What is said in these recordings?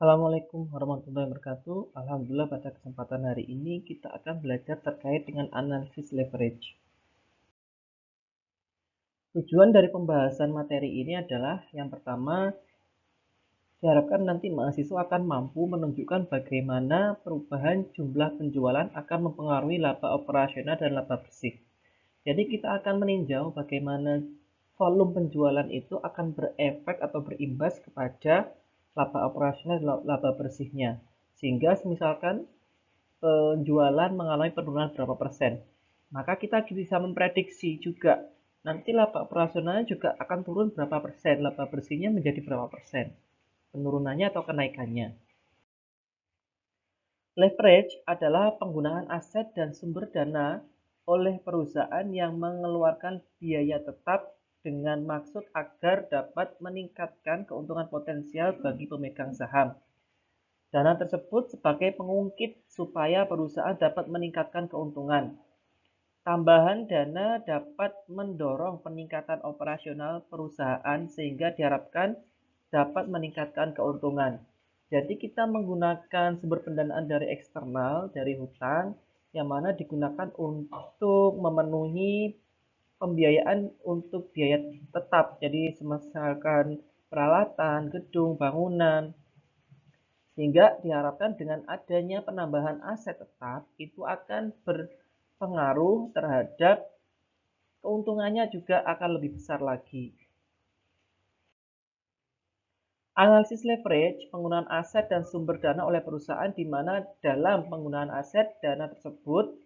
Assalamualaikum warahmatullahi wabarakatuh. Alhamdulillah pada kesempatan hari ini kita akan belajar terkait dengan analisis leverage. Tujuan dari pembahasan materi ini adalah yang pertama, diharapkan nanti mahasiswa akan mampu menunjukkan bagaimana perubahan jumlah penjualan akan mempengaruhi laba operasional dan laba bersih. Jadi kita akan meninjau bagaimana volume penjualan itu akan berefek atau berimbas kepada laba operasional dan laba bersihnya. Sehingga misalkan penjualan mengalami penurunan berapa persen, maka kita bisa memprediksi juga nanti laba operasionalnya juga akan turun berapa persen, laba bersihnya menjadi berapa persen, penurunannya atau kenaikannya. Leverage adalah penggunaan aset dan sumber dana oleh perusahaan yang mengeluarkan biaya tetap dengan maksud agar dapat meningkatkan keuntungan potensial bagi pemegang saham. Dana tersebut sebagai pengungkit supaya perusahaan dapat meningkatkan keuntungan. Tambahan dana dapat mendorong peningkatan operasional perusahaan sehingga diharapkan dapat meningkatkan keuntungan. Jadi kita menggunakan sumber pendanaan dari eksternal, dari hutang, yang mana digunakan untuk memenuhi pembiayaan untuk biaya tetap. Jadi misalkan peralatan, gedung, bangunan, sehingga diharapkan dengan adanya penambahan aset tetap itu akan berpengaruh terhadap keuntungannya juga akan lebih besar lagi. Analisis leverage, penggunaan aset dan sumber dana oleh perusahaan di mana dalam penggunaan aset dana tersebut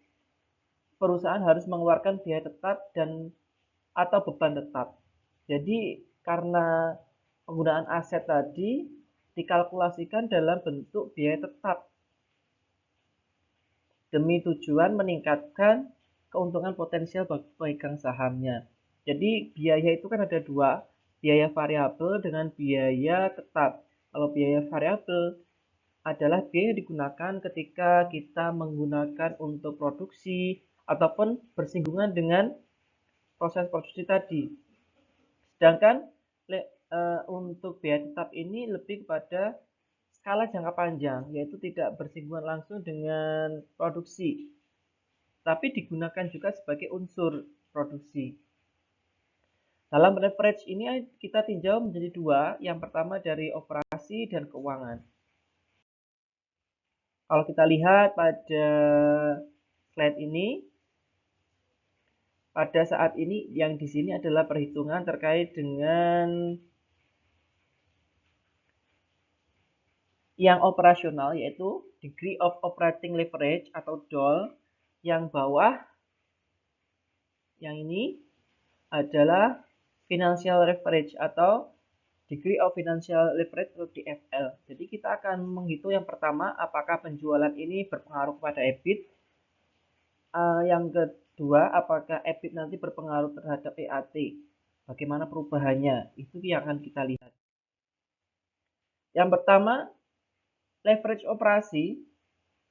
perusahaan harus mengeluarkan biaya tetap dan atau beban tetap. Jadi karena penggunaan aset tadi dikalkulasikan dalam bentuk biaya tetap demi tujuan meningkatkan keuntungan potensial bagi pemegang sahamnya. Jadi biaya itu kan ada dua, biaya variabel dengan biaya tetap. Kalau biaya variabel adalah biaya yang digunakan ketika kita menggunakan untuk produksi ataupun bersinggungan dengan proses produksi tadi. Sedangkan untuk biaya tetap ini lebih kepada skala jangka panjang, yaitu tidak bersinggungan langsung dengan produksi, tapi digunakan juga sebagai unsur produksi. Dalam leverage ini kita tinjau menjadi dua, yang pertama dari operasi dan keuangan. Kalau kita lihat pada slide ini, pada saat ini yang di sini adalah perhitungan terkait dengan yang operasional, yaitu degree of operating leverage atau DOL. Yang bawah, yang ini adalah financial leverage atau degree of financial leverage atau DFL. Jadi kita akan menghitung yang pertama apakah penjualan ini berpengaruh pada EBIT. Yang kedua, apakah EBIT nanti berpengaruh terhadap EAT. Bagaimana perubahannya, itu yang akan kita lihat. Yang pertama, leverage operasi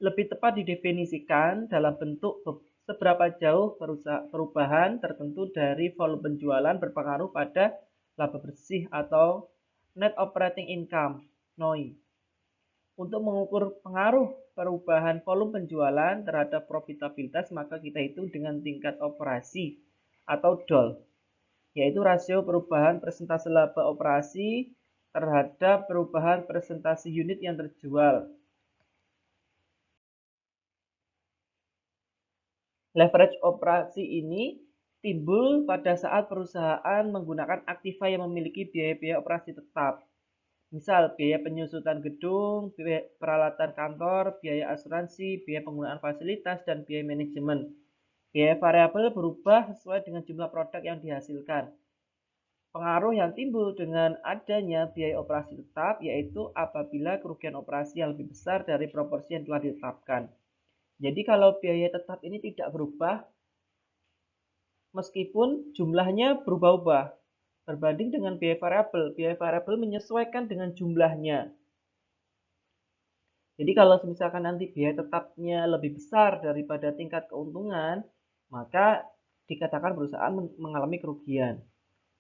lebih tepat didefinisikan dalam bentuk seberapa jauh perubahan tertentu dari volume penjualan berpengaruh pada laba bersih atau net operating income (NOI). Untuk mengukur pengaruh perubahan volume penjualan terhadap profitabilitas, maka kita hitung dengan tingkat operasi atau DOL, yaitu rasio perubahan persentase laba operasi terhadap perubahan persentase unit yang terjual. Leverage operasi ini timbul pada saat perusahaan menggunakan aktiva yang memiliki biaya-biaya operasi tetap. Misal biaya penyusutan gedung, biaya peralatan kantor, biaya asuransi, biaya penggunaan fasilitas, dan biaya manajemen. Biaya variabel berubah sesuai dengan jumlah produk yang dihasilkan. Pengaruh yang timbul dengan adanya biaya operasi tetap yaitu apabila kerugian operasi yang lebih besar dari proporsi yang telah ditetapkan. Jadi kalau biaya tetap ini tidak berubah, meskipun jumlahnya berubah-ubah berbanding dengan biaya variabel menyesuaikan dengan jumlahnya. Jadi kalau misalkan nanti biaya tetapnya lebih besar daripada tingkat keuntungan, maka dikatakan perusahaan mengalami kerugian.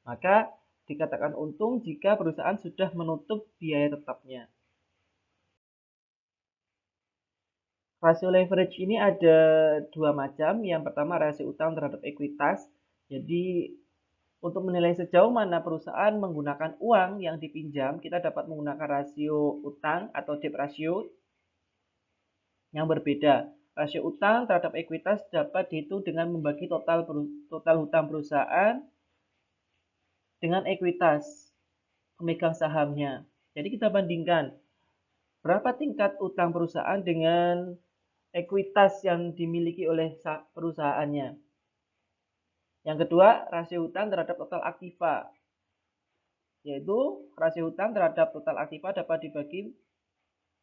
Maka dikatakan untung jika perusahaan sudah menutup biaya tetapnya. Rasio leverage ini ada dua macam. Yang pertama rasio utang terhadap ekuitas. Jadi untuk menilai sejauh mana perusahaan menggunakan uang yang dipinjam, kita dapat menggunakan rasio utang atau debt ratio yang berbeda. Rasio utang terhadap ekuitas dapat dihitung dengan membagi total hutang perusahaan dengan ekuitas pemegang sahamnya. Jadi kita bandingkan berapa tingkat utang perusahaan dengan ekuitas yang dimiliki oleh perusahaannya. Yang kedua, rasio hutang terhadap total aktiva, yaitu rasio hutang terhadap total aktiva dapat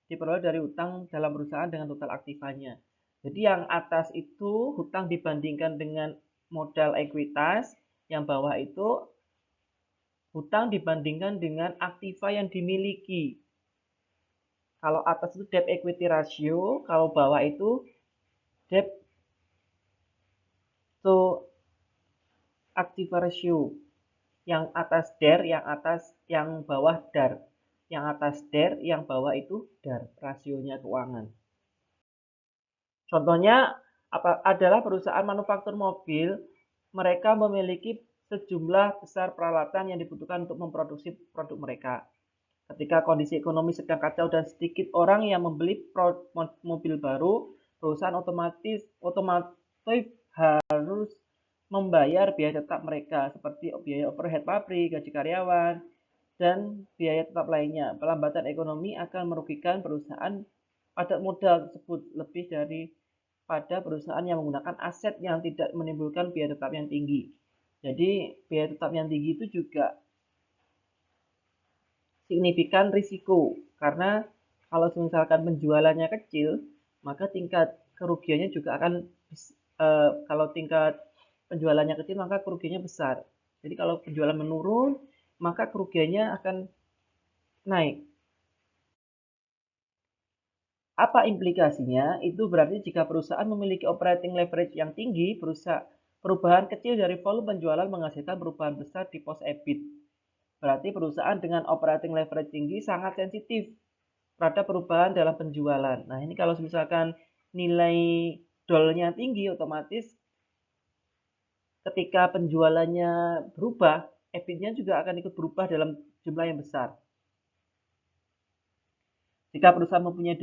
diperoleh dari hutang dalam perusahaan dengan total aktivanya. Jadi yang atas itu hutang dibandingkan dengan modal ekuitas, yang bawah itu hutang dibandingkan dengan aktiva yang dimiliki. Kalau atas itu debt equity ratio, kalau bawah itu debt to activa ratio. Yang atas DER, yang bawah DAR. Yang atas DER, yang bawah itu DAR, rasionya keuangan. Contohnya adalah perusahaan manufaktur mobil, mereka memiliki sejumlah besar peralatan yang dibutuhkan untuk memproduksi produk mereka. Ketika kondisi ekonomi sedang kacau dan sedikit orang yang membeli mobil baru, perusahaan otomatis harus membayar biaya tetap mereka seperti biaya overhead pabrik, gaji karyawan, dan biaya tetap lainnya. Pelambatan ekonomi akan merugikan perusahaan padat modal tersebut lebih dari pada perusahaan yang menggunakan aset yang tidak menimbulkan biaya tetap yang tinggi. Jadi biaya tetap yang tinggi itu juga signifikan risiko, karena kalau misalkan penjualannya kecil, maka tingkat kerugiannya juga akan kalau tingkat penjualannya kecil maka kerugiannya besar. Jadi kalau penjualan menurun, maka kerugiannya akan naik. Apa implikasinya? Itu berarti jika perusahaan memiliki operating leverage yang tinggi, perubahan kecil dari volume penjualan menghasilkan perubahan besar di pos EBIT. Berarti perusahaan dengan operating leverage tinggi sangat sensitif terhadap perubahan dalam penjualan. Nah, ini kalau misalkan nilai dolnya tinggi, otomatis ketika penjualannya berubah, EBIT-nya juga akan ikut berubah dalam jumlah yang besar. Jika perusahaan mempunyai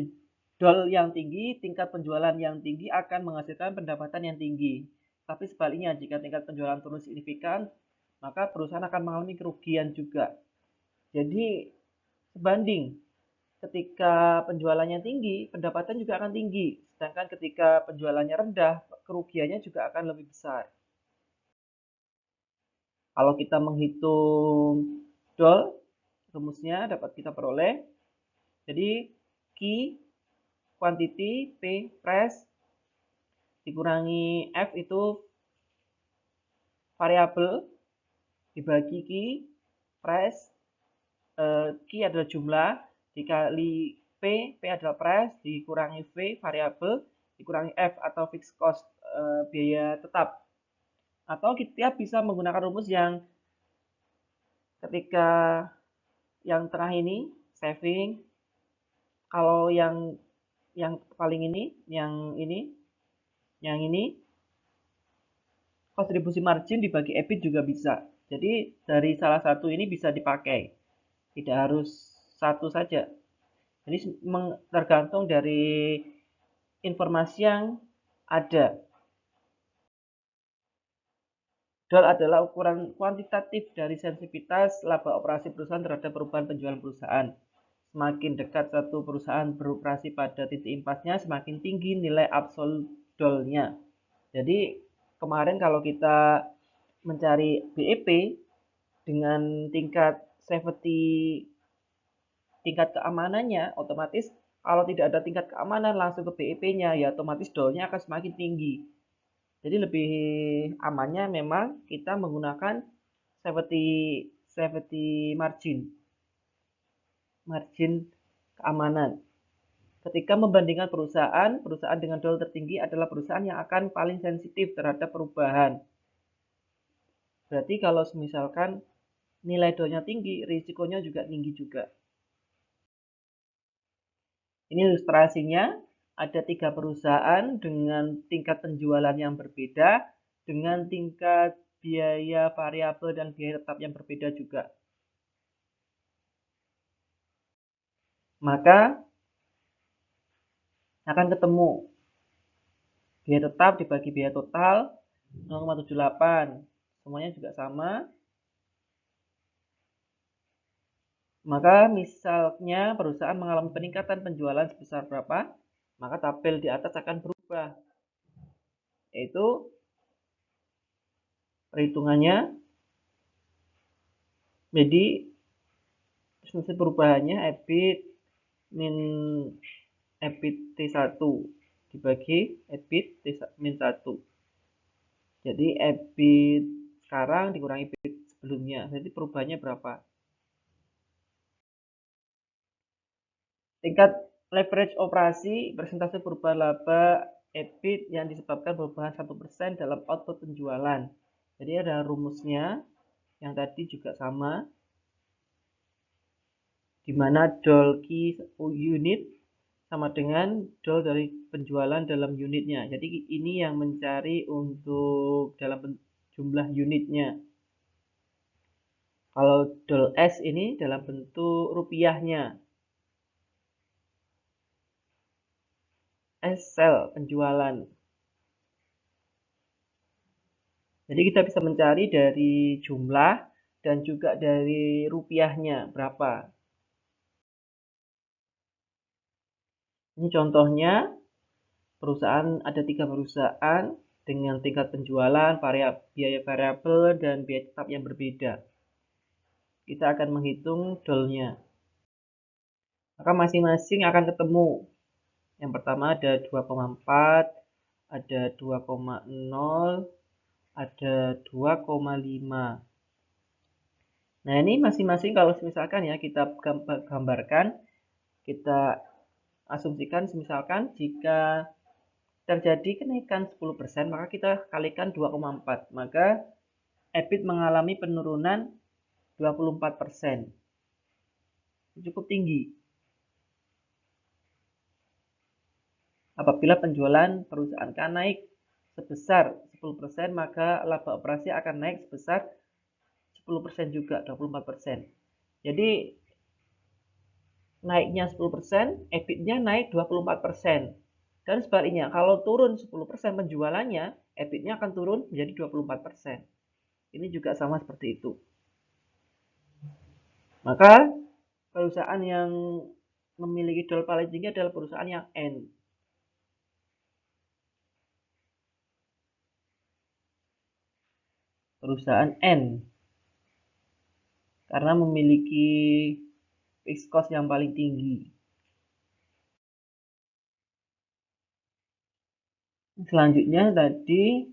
dol yang tinggi, tingkat penjualan yang tinggi akan menghasilkan pendapatan yang tinggi. Tapi sebaliknya, jika tingkat penjualan turun signifikan, maka perusahaan akan mengalami kerugian juga. Jadi, sebanding. Ketika penjualannya tinggi, pendapatan juga akan tinggi. Sedangkan ketika penjualannya rendah, kerugiannya juga akan lebih besar. Kalau kita menghitung dol, rumusnya dapat kita peroleh. Jadi, Q, quantity, P, price, dikurangi F itu variabel, dibagi Q, price, Q adalah jumlah, dikali P adalah price, dikurangi V, variabel, dikurangi F atau fixed cost, biaya tetap. Atau kita bisa menggunakan rumus yang ketika yang tengah ini, saving, kalau yang paling ini, yang ini, kontribusi margin dibagi EBIT juga bisa. Jadi dari salah satu ini bisa dipakai. Tidak harus satu saja. Jadi tergantung dari informasi yang ada. DOL adalah ukuran kuantitatif dari sensitivitas laba operasi perusahaan terhadap perubahan penjualan perusahaan. Semakin dekat satu perusahaan beroperasi pada titik impasnya, semakin tinggi nilai absolut DOL-nya. Jadi kemarin kalau kita mencari BEP dengan tingkat safety, tingkat keamanannya, otomatis kalau tidak ada tingkat keamanan langsung ke BEP-nya, ya otomatis DOL-nya akan semakin tinggi. Jadi lebih amannya memang kita menggunakan safety margin keamanan. Ketika membandingkan perusahaan dengan DOL tertinggi adalah perusahaan yang akan paling sensitif terhadap perubahan. Berarti kalau misalkan nilai DOL-nya tinggi, risikonya juga tinggi juga. Ini ilustrasinya. ada 3 perusahaan dengan tingkat penjualan yang berbeda, dengan tingkat biaya variabel dan biaya tetap yang berbeda juga. Maka akan ketemu biaya tetap dibagi biaya total 0,78. Semuanya juga sama. Maka misalnya perusahaan mengalami peningkatan penjualan sebesar berapa, maka tabel di atas akan berubah. Yaitu perhitungannya, jadi perubahannya EBIT min EBIT T1 dibagi EBIT T-1. Jadi EBIT sekarang dikurangi EBIT sebelumnya. Jadi perubahannya berapa? Tingkat leverage operasi persentase perubahan laba EBIT yang disebabkan perubahan 1% dalam output penjualan. Jadi ada rumusnya yang tadi juga sama, di mana dolki unit sama dengan dol dari penjualan dalam unitnya. Jadi ini yang mencari untuk dalam jumlah unitnya. Kalau dol S ini dalam bentuk rupiahnya. S sell penjualan. Jadi kita bisa mencari dari jumlah dan juga dari rupiahnya berapa. Ini contohnya perusahaan, ada 3 perusahaan dengan tingkat penjualan, biaya variabel, dan biaya tetap yang berbeda. Kita akan menghitung dolnya. Maka masing-masing akan ketemu. Yang pertama ada 2,4, ada 2,0, ada 2,5. Nah ini masing-masing kalau misalkan ya kita gambarkan, kita asumsikan misalkan jika terjadi kenaikan 10%, maka kita kalikan 2,4. Maka EBIT mengalami penurunan 24%. Cukup tinggi. Apabila penjualan perusahaan akan naik sebesar 10%, maka laba operasi akan naik sebesar 10% juga, 24%. Jadi naiknya 10%, EBIT-nya naik 24%. Dan sebaliknya, kalau turun 10% penjualannya, EBIT-nya akan turun menjadi 24%. Ini juga sama seperti itu. Maka perusahaan yang memiliki dol paling tinggi adalah perusahaan yang N. Perusahaan N. Karena memiliki fixed cost yang paling tinggi. Selanjutnya tadi,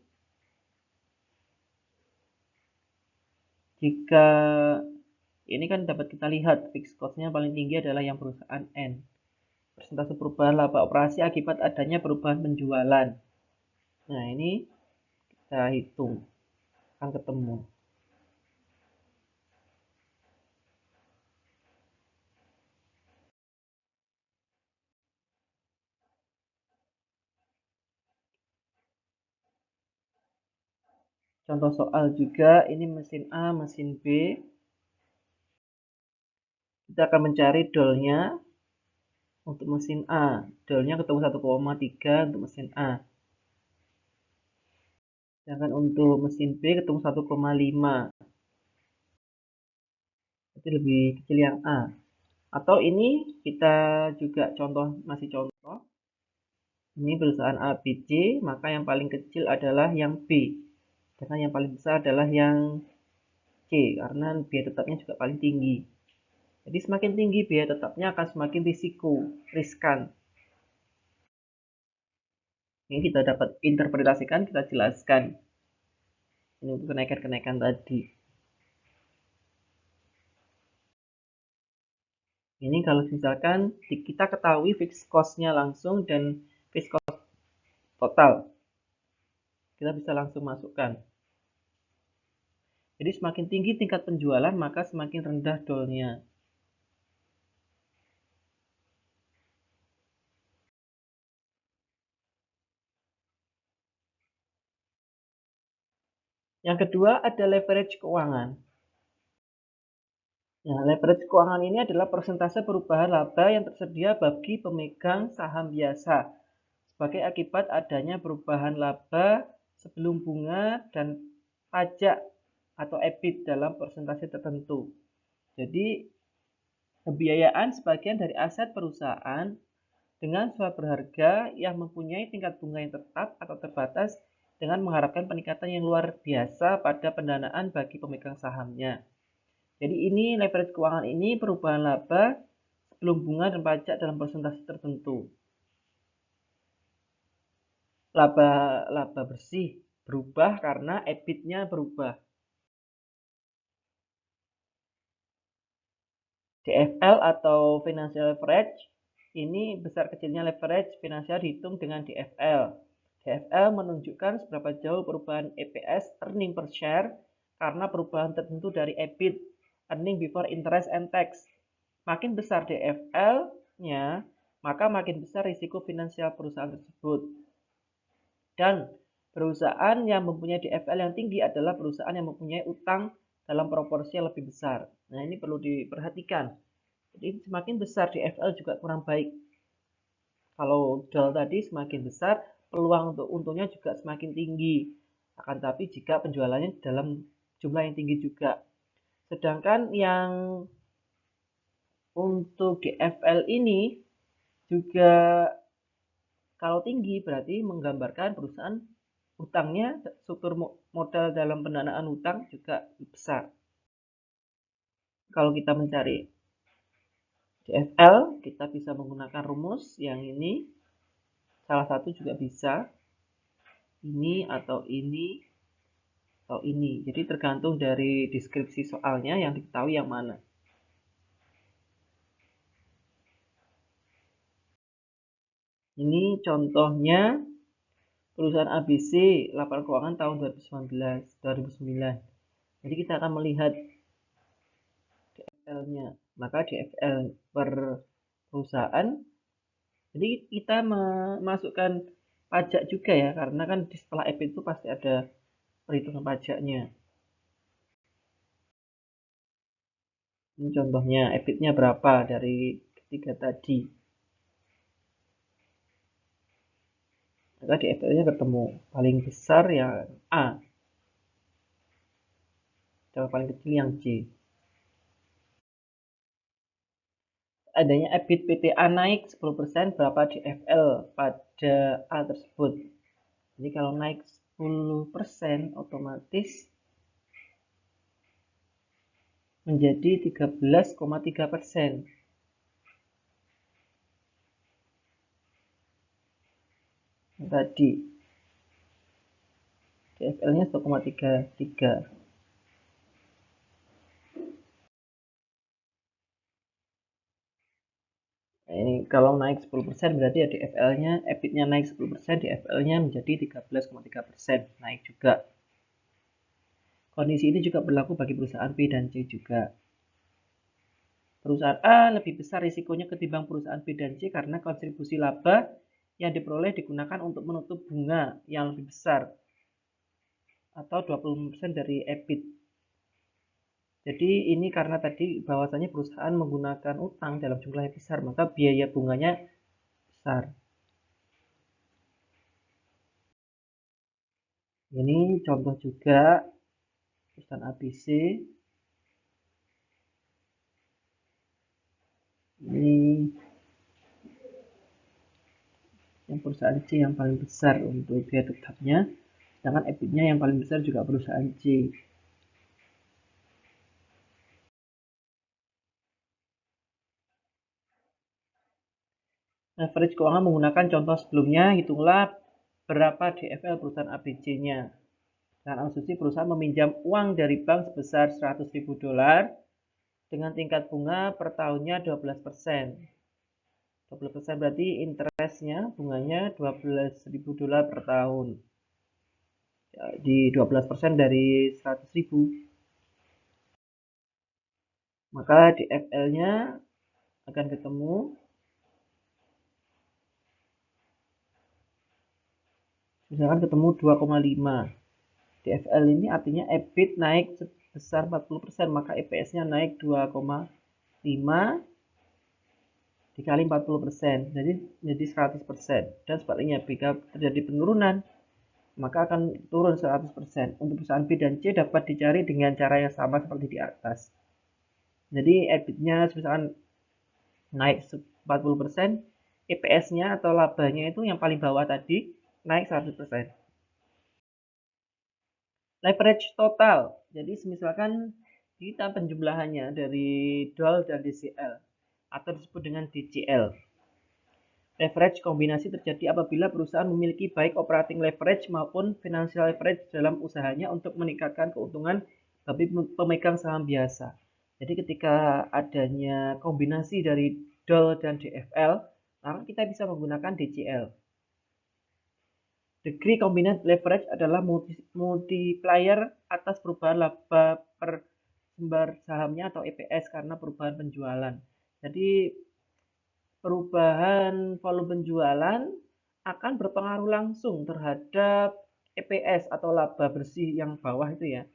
jika ini kan dapat kita lihat fixed cost-nya paling tinggi adalah yang perusahaan N. Persentase perubahan laba operasi akibat adanya perubahan penjualan. Nah ini kita hitung, akan ketemu. Contoh soal juga, ini mesin A, mesin B. Kita akan mencari dolnya untuk mesin A. Dolnya ketemu 1,3 untuk mesin A. Sedangkan untuk mesin B ketemu 1,5. Jadi lebih kecil yang A. Atau ini kita juga masih contoh. Ini perusahaan A, B, C, maka yang paling kecil adalah yang B. Karena yang paling besar adalah yang C, karena biaya tetapnya juga paling tinggi. Jadi semakin tinggi biaya tetapnya akan semakin riskan. Ini kita dapat interpretasikan, kita jelaskan. Ini untuk kenaikan-kenaikan tadi. Ini kalau misalkan kita ketahui fixed cost-nya langsung dan fixed cost total. Kita bisa langsung masukkan. Jadi semakin tinggi tingkat penjualan, maka semakin rendah dolnya. Yang kedua ada leverage keuangan. Nah, leverage keuangan ini adalah persentase perubahan laba yang tersedia bagi pemegang saham biasa sebagai akibat adanya perubahan laba sebelum bunga dan pajak atau EBIT dalam persentase tertentu. Jadi, pembiayaan sebagian dari aset perusahaan dengan suatu harga yang mempunyai tingkat bunga yang tetap atau terbatas dengan mengharapkan peningkatan yang luar biasa pada pendanaan bagi pemegang sahamnya. Jadi ini leverage keuangan ini perubahan laba sebelum bunga dan pajak dalam persentase tertentu. Laba bersih berubah karena EBIT-nya berubah. DFL atau financial leverage ini besar kecilnya leverage finansial dihitung dengan DFL. DFL menunjukkan seberapa jauh perubahan EPS earning per share karena perubahan tertentu dari EBIT earning before interest and tax. Makin besar DFL-nya, maka makin besar risiko finansial perusahaan tersebut. Dan perusahaan yang mempunyai DFL yang tinggi adalah perusahaan yang mempunyai utang dalam proporsi yang lebih besar. Nah, ini perlu diperhatikan. Jadi semakin besar DFL juga kurang baik. Kalau DAL tadi semakin besar, peluang untuk untungnya juga semakin tinggi. Akan tapi jika penjualannya dalam jumlah yang tinggi juga. Sedangkan yang untuk DFL ini juga kalau tinggi berarti menggambarkan perusahaan utangnya, struktur modal dalam pendanaan utang juga besar. Kalau kita mencari DFL, kita bisa menggunakan rumus yang ini. Salah satu juga bisa. Ini atau ini atau ini. Jadi tergantung dari deskripsi soalnya yang diketahui yang mana. Ini contohnya perusahaan ABC, laporan keuangan tahun 2009. Jadi kita akan melihat DFL-nya. Maka DFL per perusahaan. Jadi kita memasukkan pajak juga ya, karena kan setelah EBIT itu pasti ada perhitungan pajaknya. Ini contohnya EBIT-nya berapa dari ketiga tadi. Maka di EBIT-nya ketemu paling besar yang A, dan paling kecil yang C. Adanya EBIT PTA naik 10%, berapa DFL pada A tersebut. Jadi kalau naik 10% otomatis menjadi 13,3%. Tadi DFL-nya 1,33. Nah, ini kalau naik 10% berarti ya DFL-nya, EBIT-nya naik 10%, DFL-nya menjadi 13,3%, naik juga. Kondisi ini juga berlaku bagi perusahaan B dan C juga. Perusahaan A lebih besar risikonya ketimbang perusahaan B dan C karena kontribusi laba yang diperoleh digunakan untuk menutup bunga yang lebih besar atau 20% dari EBIT. Jadi ini karena tadi bahwasanya perusahaan menggunakan utang dalam jumlah yang besar, maka biaya bunganya besar. Ini contoh juga perusahaan ABC. Ini yang perusahaan C yang paling besar untuk biaya tetapnya, sedangkan EBIT-nya yang paling besar juga perusahaan C. Average keuangan menggunakan contoh sebelumnya, hitunglah berapa DFL perusahaan ABC-nya. Dengan asumsi perusahaan meminjam uang dari bank sebesar $100.000 dengan tingkat bunga per tahunnya 12%. 12% berarti interestnya, bunganya $12.000 per tahun. Di 12% dari 100.000. Maka DFL-nya akan ketemu misalkan ketemu 2,5. DFL ini artinya EBIT naik sebesar 40%, maka EPS-nya naik 2,5 dikali 40%, jadi 100%. Dan sebaliknya, jika terjadi penurunan, maka akan turun 100%. Untuk perusahaan B dan C dapat dicari dengan cara yang sama seperti di atas. Jadi EBIT-nya misalkan naik 40%, EPS-nya atau labanya itu yang paling bawah tadi naik 100%. Leverage total. Jadi misalkan kita penjumlahannya dari DOL dan DCL atau disebut dengan DCL. Leverage kombinasi terjadi apabila perusahaan memiliki baik operating leverage maupun financial leverage dalam usahanya untuk meningkatkan keuntungan bagi pemegang saham biasa. Jadi ketika adanya kombinasi dari DOL dan DFL, maka kita bisa menggunakan DCL. Degree combined leverage adalah multiplier atas perubahan laba per lembar sahamnya atau EPS karena perubahan penjualan. Jadi perubahan volume penjualan akan berpengaruh langsung terhadap EPS atau laba bersih yang bawah itu ya.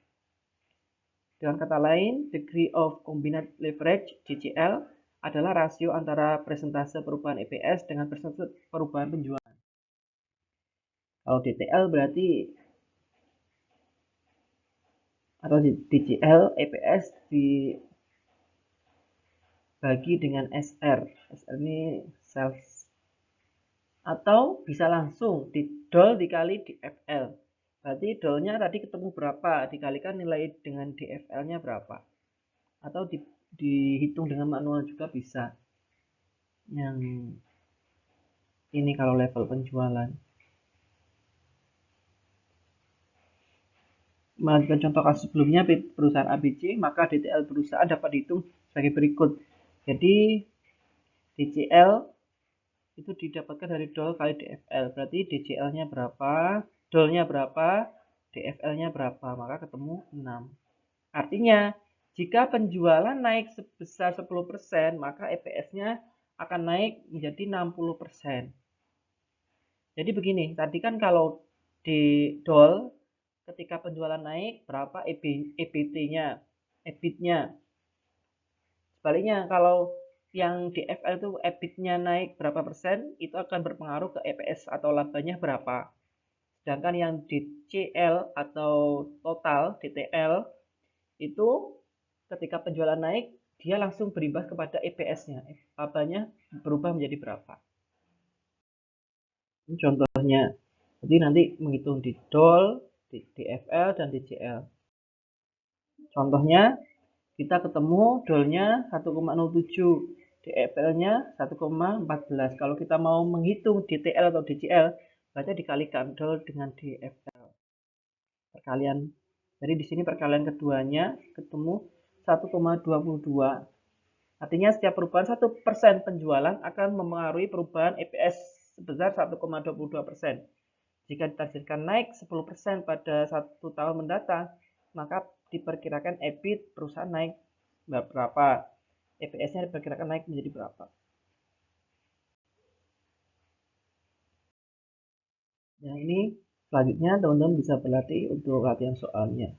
Dengan kata lain, degree of combined leverage DCL adalah rasio antara persentase perubahan EPS dengan persentase perubahan penjualan. Kalau DTL berarti atau DCL EPS dibagi dengan SR. SR ini sales. Atau bisa langsung di DOL dikali DFL. Berarti DOL-nya tadi ketemu berapa, dikalikan nilai dengan DFL-nya berapa. Atau dihitung dengan manual juga bisa. Yang ini kalau level penjualan. Melanjutkan contoh kasus sebelumnya perusahaan ABC, maka DTL perusahaan dapat dihitung sebagai berikut. Jadi DCL itu didapatkan dari DOL kali DFL. Berarti DCL-nya berapa, DOL-nya berapa, DFL-nya berapa, maka ketemu 6. Artinya, jika penjualan naik sebesar 10%, maka EPS-nya akan naik menjadi 60%. Jadi begini, tadi kan kalau di DOL, ketika penjualan naik, berapa EBT-nya, EBIT-nya. Sebaliknya, kalau yang DFL itu EBIT-nya naik berapa persen, itu akan berpengaruh ke EPS atau labanya berapa. Sedangkan yang DCL atau total DTL itu ketika penjualan naik, dia langsung berimbas kepada EPS-nya. Labanya berubah menjadi berapa. Ini contohnya. Jadi nanti menghitung di DOL, di DFL, dan DCL. Contohnya, kita ketemu DOL-nya 1,07, DFL-nya 1,14. Kalau kita mau menghitung DTL atau DCL, berarti dikalikan DOL dengan DFL. Perkalian. Jadi di sini perkalian keduanya ketemu 1,22. Artinya setiap perubahan 1% penjualan akan mempengaruhi perubahan EPS sebesar 1,22%. Jika ditargetkan naik 10% pada 1 tahun mendatang, maka diperkirakan EBIT perusahaan naik berapa, EPS-nya diperkirakan naik menjadi berapa. Nah ini selanjutnya teman-teman bisa berlatih untuk latihan soalnya.